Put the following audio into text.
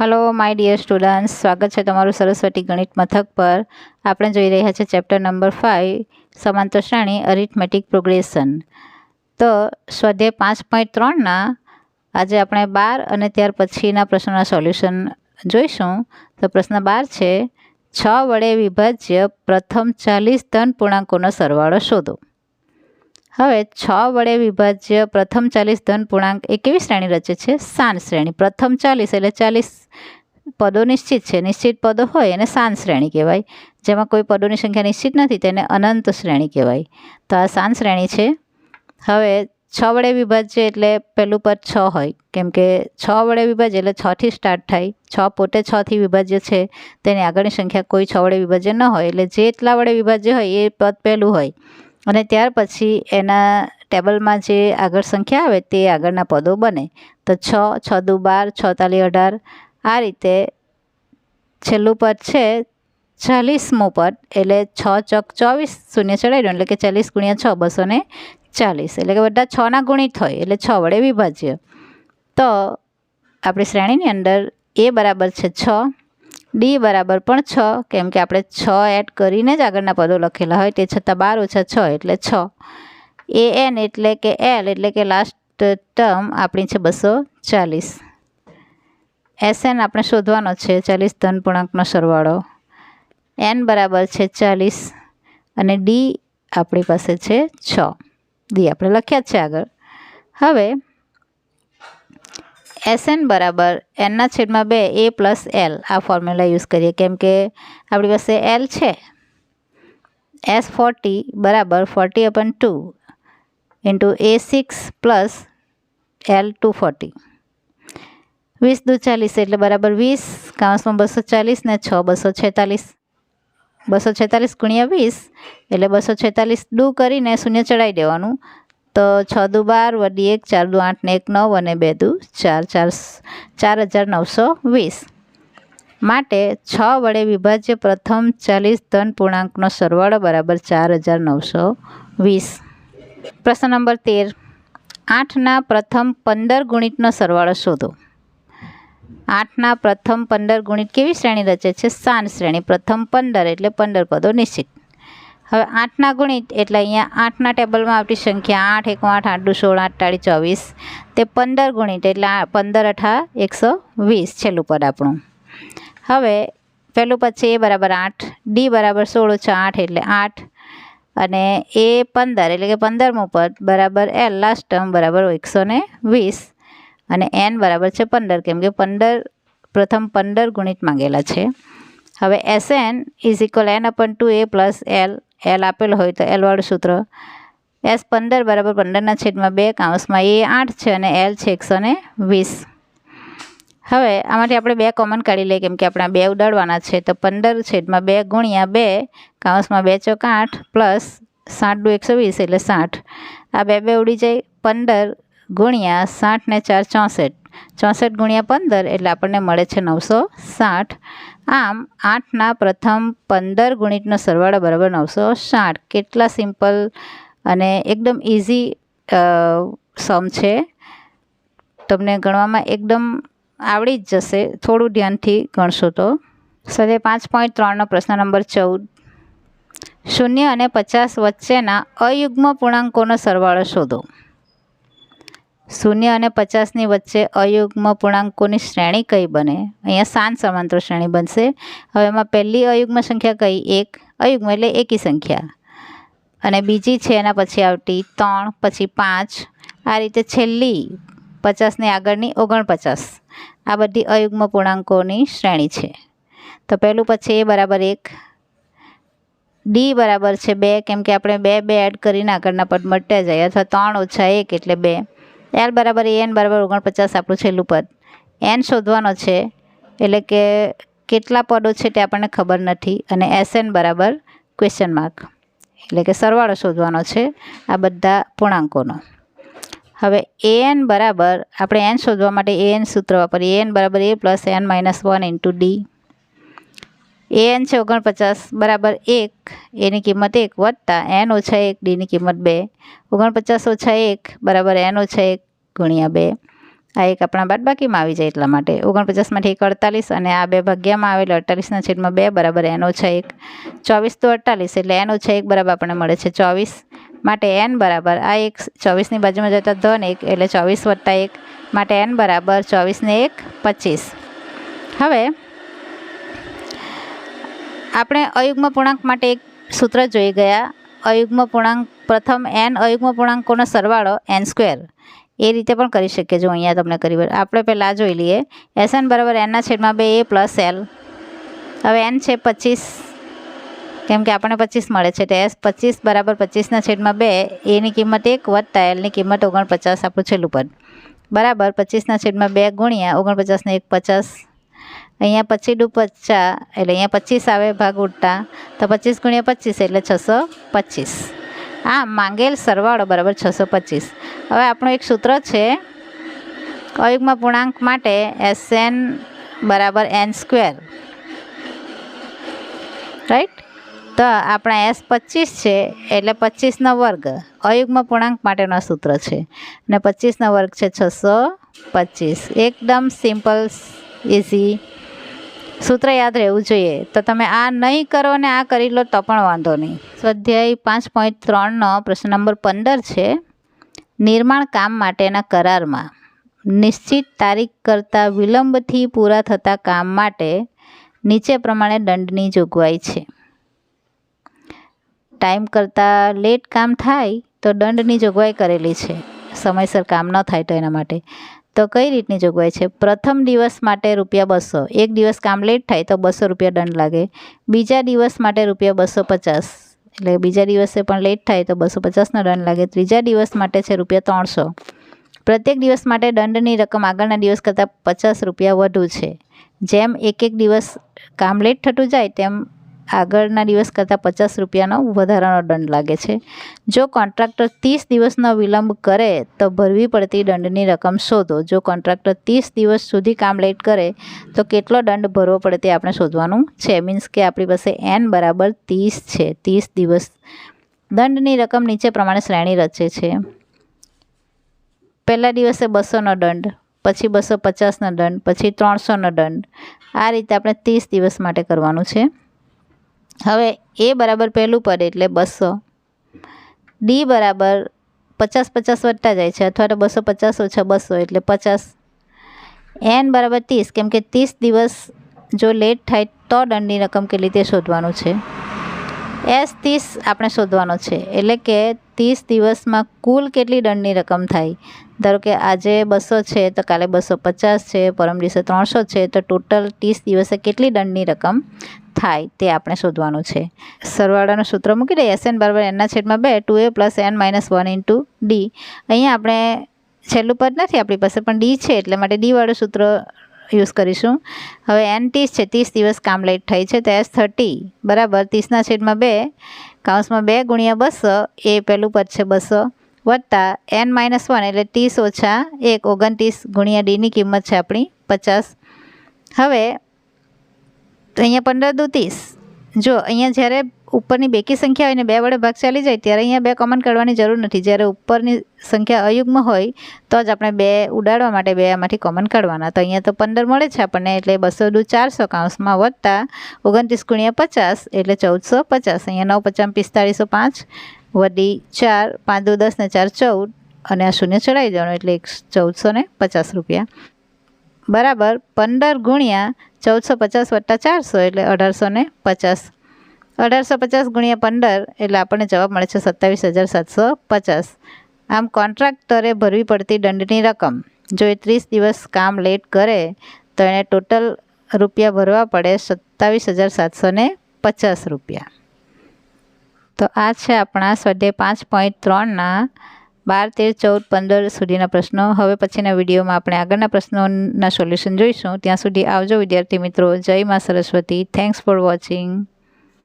Hello my dear students, स्वागत है तमारू सरस्वती गणित मथक पर। આપણે જોઈ રહ્યા છે ચેપ્ટર નંબર 5 સમાંતર શ્રેણી અરિથમેટિક પ્રોગ્રેશન। તો સ્વાધ્યાય 5.3 ના આજે આપણે 12 અને ત્યાર પછીના પ્રશ્નોના સોલ્યુશન જોઈશું। તો પ્રશ્ન 12 છે 6 વડે વિભાજ્ય પ્રથમ 40 ધન પૂર્ણાંકોનો સરવાળો શોધો। હવે 6 વડે વિભાજ્ય પ્રથમ 40 ધન પૂર્ણાંક એ કેવી શ્રેણી રચે છે? સાન શ્રેણી। પ્રથમ 40 એટલે 40 પદો નિશ્ચિત છે, નિશ્ચિત પદો હોય એને સાન શ્રેણી કહેવાય। જેમાં કોઈ પદોની સંખ્યા નિશ્ચિત નથી તેને અનંત શ્રેણી કહેવાય। તો આ સાન શ્રેણી છે। હવે 6 વડે વિભાજ્ય એટલે પહેલું પદ 6 હોય, કેમ કે 6 વડે વિભાજ્ય એટલે 6 થી સ્ટાર્ટ થાય। 6 પોતે 6 થી વિભાજ્ય છે, તેની આગળની સંખ્યા કોઈ 6 વડે વિભાજ્ય ન હોય એટલે જેટલા વડે વિભાજ્ય હોય એ પદ પહેલું હોય અને ત્યાર પછી એના ટેબલમાં જે આગળ સંખ્યા આવે તે આગળના પદો બને। તો 6, 6 દુ 12, 6 તાલી 18, આ રીતે છેલ્લું પદ છે 40મું પદ એટલે 6 ચોક 24, શૂન્ય ચડાવી દો એટલે કે 40 ગુણ્યા 6 240, એટલે કે બધા 6ના ગુણિત હોય એટલે 6 વડે વિભાજ્ય। તો આપણી શ્રેણીની અંદર એ બરાબર છે 6, ડી બરાબર પણ 6, કેમ કે આપણે 6 એડ કરીને જ આગળના પદો લખેલા હોય, તે છતાં 12 - 6 એટલે 6। એન એટલે કે એલ એટલે કે લાસ્ટ ટર્મ આપણી છે 240। એસએન આપણે શોધવાનો છે 40 ધન પૂર્ણાંકનો સરવાળો। એન બરાબર છે 40 અને ડી આપણી પાસે છે 6। ડી આપણે લખ્યા જ છે આગળ। હવે એસએન બરાબર એનના છેદમાં 2 એ પ્લસ એલ, આ ફોર્મ્યુલા યુઝ કરીએ કેમ કે આપણી પાસે એલ છે। S40 બરાબર 40/2 ઇન્ટુ A6 પ્લસ L 240, 20 દુ 40 એટલે બરાબર 20, કૌંસમાં 240 ને 6 246, 246 ગુણ્યા 20 એટલે 246 દુ કરીને શૂન્ય ચડાવી દેવાનું। તો 6 દુ 12 વડી 1, 4 દુ 8 ને 1 9 અને 2 દુ 4, 4920। માટે 6 વડે વિભાજ્ય પ્રથમ 40 ધન પૂર્ણાંકનો સરવાળો બરાબર 4920। પ્રશ્ન નંબર 13 8ના પ્રથમ 15 ગુણિતનો સરવાળો શોધો। 8ના પ્રથમ 15 ગુણિત કેવી શ્રેણી રચે છે? સાન શ્રેણી। પ્રથમ 15 એટલે 15 પદો નિશ્ચિત। હવે 8ના ગુણિત એટલે અહીંયા 8ના ટેબલમાં આવતી સંખ્યા 8 1 8, 8 દુ 16, 8 તાળી 24, તે 15 ગુણિત એટલે 15 × 8 120 છેલ્લું પદ આપણું। હવે પહેલું પદ છે એ બરાબર 8, ડી બરાબર 16 × 8 એટલે 8 અને એ 15 એટલે કે 15મું પદ બરાબર એલ લાસ્ટ ટર્મ બરાબર 120 અને એન બરાબર છે 15, કેમ કે 15 પ્રથમ 15 ગુણિત માંગેલા છે। હવે SN = n/2 a plus L, L આપેલો હોય તો એલવાળું સૂત્ર। S15 બરાબર 15ના છેદમાં 2, કૌંસમાં એ 8 છે અને એલ છે 120। હવે આમાંથી આપણે 2 કોમન કાઢી લઈએ કેમ કે આપણે 2 ઉડાડવાના છે। તો 15/2 ગુણ્યા 2, કૌંસમાં 2 ચોક 8 પ્લસ 60 દુ 120 એટલે 60, આ 2 ઉડી જાય। 15 ગુણ્યા 60 ને 4 64, 64 ગુણ્યા 15 એટલે આપણને મળે છે 960। આમ 8ના પ્રથમ 15 ગુણિતનો સરવાળો બરાબર 960। કેટલા સિમ્પલ અને એકદમ ઇઝી સમ છે, તમને ગણવામાં એકદમ આવડી જ જશે થોડું ધ્યાનથી ગણશો તો। સ્વાધ્યાય 5.3નો પ્રશ્ન નંબર 14 0 અને 50 વચ્ચેના અયુગ્મ પૂર્ણાંકોનો સરવાળો શોધો। 0 અને 50ની વચ્ચે અયુગ્મ પૂર્ણાંકોની શ્રેણી કઈ બને? અહીંયા સાન સમાંતર શ્રેણી બનશે। હવે એમાં પહેલી અયુગ્મ સંખ્યા કઈ? 1, અયુગ્મ એટલે એકી સંખ્યા, અને બીજી છે એના પછી આવતી 3, પછી 5, આ રીતે છેલ્લી 50ની આગળની 49, આ બધી અયુગ્મ પૂર્ણાંકોની શ્રેણી છે। તો પહેલું પછી એ બરાબર 1, ડી બરાબર છે 2, કેમ કે આપણે 2 2 એડ કરીને આગળના પદ મળતા જાય, અથવા 3 - 1 એટલે 2। એલ બરાબર એન બરાબર 49 આપણું છેલ્લું પદ। એન શોધવાનો છે એટલે કે કેટલા પદો છે તે આપણને ખબર નથી, અને એસએન બરાબર ક્વેશ્ચન માર્ક એટલે કે સરવાળો શોધવાનો છે આ બધા પૂર્ણાંકોનો। હવે એન બરાબર આપણે એન શોધવા માટે એન સૂત્ર વાપરીએ। એન બરાબર a plus n - 1 into d. N છે 49 બરાબર 1, એની કિંમત 1 વત્તા n - 1, ડીની કિંમત 2, 49 - 1 બરાબર n - 1 ગુણ્યા 2, આ એક આપણા બાદબાકીમાં આવી જાય એટલા માટે 49માંથી 1 48 અને આ 2 ભાગ્યામાં આવેલ 48/2 બરાબર n ઓછા 1 24 તો 48 એટલે n ઓછા 1 બરાબર આપણને મળે છે 24 માટે n બરાબર આ એક 24ની બાજુમાં જતા ધન 1 એટલે 24 + 1 માટે n બરાબર 24 ને 1 25। હવે આપણે અયુગ્મ પૂર્ણાંક માટે એક સૂત્ર જોઈ ગયા। અયુગ્મ પૂર્ણાંક પ્રથમ n અયુગ્મ પૂર્ણાંકોનો સરવાળો n² એ રીતે પણ કરી શકીએ। જો અહીંયા તમને કરી આપણે પહેલાં જોઈ લઈએ Sn બરાબર n/2 a + l। હવે n છે 25 કેમ કે આપણને 25 મળે છે એટલે S 25 બરાબર 25/2 એની કિંમત 1 વત્તા એલની કિંમત 49 આપણું છેલ્લું પદ બરાબર 25/2 ગુણ્યા 49 ને 1 50। અહીંયા 25 × 50 એટલે અહીંયા 25 આવે ભાગ ઉડતા તો 25 × 25 એટલે 625। આ માંગેલ સરવાળો બરાબર 625। હવે આપણું એક સૂત્ર છે અયુગ્મ પૂર્ણાંક માટે Sn બરાબર n², રાઈટ। તો આપણા S 25 છે એટલે 25નો વર્ગ અયુગ્મ પૂર્ણાંક માટેનું સૂત્ર છે અને 25નો વર્ગ છે 625। એકદમ સિમ્પલ ઇઝી સૂત્ર યાદ રહેવું જોઈએ। તો તમે આ નહીં કરો ને આ કરી લો તો પણ વાંધો નહીં। સ્વાધ્યાય 5.3નો પ્રશ્ન નંબર 15 છે। નિર્માણ કામ માટેના કરારમાં નિશ્ચિત તારીખ કરતાં વિલંબથી પૂરા થતા કામ માટે નીચે પ્રમાણે દંડની જોગવાઈ છે। ટાઈમ કરતાં લેટ કામ થાય તો દંડની જોગવાઈ કરેલી છે, સમયસર કામ ન થાય તો એના માટે। તો કઈ રીતની જોગવાઈ છે? પ્રથમ દિવસ માટે ₹200, એક દિવસ કામ લેટ થાય તો ₹200 દંડ લાગે। બીજા દિવસ માટે ₹250 એટલે બીજા દિવસે પણ લેટ થાય તો 250નો દંડ લાગે। ત્રીજા દિવસ માટે છે ₹300। પ્રત્યેક દિવસ માટે દંડની રકમ આગળના દિવસ કરતાં ₹50 વધુ છે। જેમ એક દિવસ કામ લેટ થતું જાય તેમ આગળના દિવસ કરતાં ₹50નો વધારાનો દંડ લાગે છે। જો કોન્ટ્રાક્ટર 30 દિવસનો વિલંબ કરે તો ભરવી પડતી દંડની રકમ શોધો। જો કોન્ટ્રાક્ટર 30 દિવસ સુધી કામ લેટ કરે તો કેટલો દંડ ભરવો પડે તે આપણે શોધવાનું છે। મીન્સ કે આપણી પાસે n બરાબર 30 છે, 30 દિવસ। દંડની રકમ નીચે પ્રમાણે શ્રેણી રચે છે। પહેલા દિવસે 200નો દંડ, પછી 250નો દંડ, પછી 300નો દંડ। આ રીતે આપણે 30 દિવસ માટે કરવાનું છે। હવે એ બરાબર પહેલું પદ એટલે 200, ડી બરાબર 50 વધતા જાય છે અથવા તો 250 - 200 એટલે 50, એન બરાબર 30 કેમ કે 30 દિવસ જો લેટ થાય તો દંડની રકમ કેટલી તે શોધવાનું છે। S 30 આપણે શોધવાનો છે એટલે કે 30 દિવસમાં કુલ કેટલી દંડની રકમ થાય। ધારો કે આજે 200 છે તો કાલે 250 છે, પરમ દિવસે 300 છે તો ટોટલ 30 દિવસે કેટલી દંડની રકમ થાય તે આપણે શોધવાનું છે। સરવાળાનું સૂત્ર મૂકી દઈએ Sn બરાબર n/2 2a + n - 1 × d। અહીંયા આપણે છેલ્લું પદ નથી આપણી પાસે પણ ડી છે એટલે માટે ડીવાળું સૂત્ર યુઝ કરીશું। હવે n 30 છે, 30 દિવસ કામ લેટ થાય છે તો S 30 બરાબર 30/2 કૌંસમાં 2 × 200 એ પહેલું પદ છે 200 વત્તા n - 1 એટલે 30 - 1 29 × ડીની કિંમત છે આપણી 50। હવે અહીંયા 15 દુ 30। જો અહીંયા જ્યારે ઉપરની બેકી સંખ્યા હોય ને 2 વડે ભાગ ચાલી જાય ત્યારે અહીંયા 2 કોમન કાઢવાની જરૂર નથી। જ્યારે ઉપરની સંખ્યા અયુગ્મ હોય તો જ આપણે 2 ઉડાડવા માટે 2 આમાંથી કોમન કાઢવાના। તો અહીંયા તો 15 મળે છે આપણને એટલે 200 દુ 400 કૌંસમાં વત્તા 29 × 50 એટલે 1450। અહીંયા 9 × 5 = 4505 વધી 4 5 દુ 10 ને 4 14 અને આ શૂન્ય ચડાવી દેવાનું એટલે ₹1450 બરાબર 15 ગુણ્યા 1450 વત્તા 400 એટલે 1850। 1850 ગુણ્યા 15 એટલે આપણને જવાબ મળે છે 27750। આમ કોન્ટ્રાક્ટરે ભરવી પડતી દંડની રકમ જો એ 30 દિવસ કામ લેટ કરે તો એને ટોટલ રૂપિયા ભરવા પડે ₹27750। તો આ છે આપણા સ્વાધ્યાય 5.3ના 12, 13, 14, 15 સુધીના પ્રશ્નો। હવે પછીના વિડીયોમાં આપણે આગળના પ્રશ્નોના સોલ્યુશન જોઈશું। ત્યાં સુધી આવજો વિદ્યાર્થી મિત્રો। જય મા સરસ્વતી। Thanks for watching.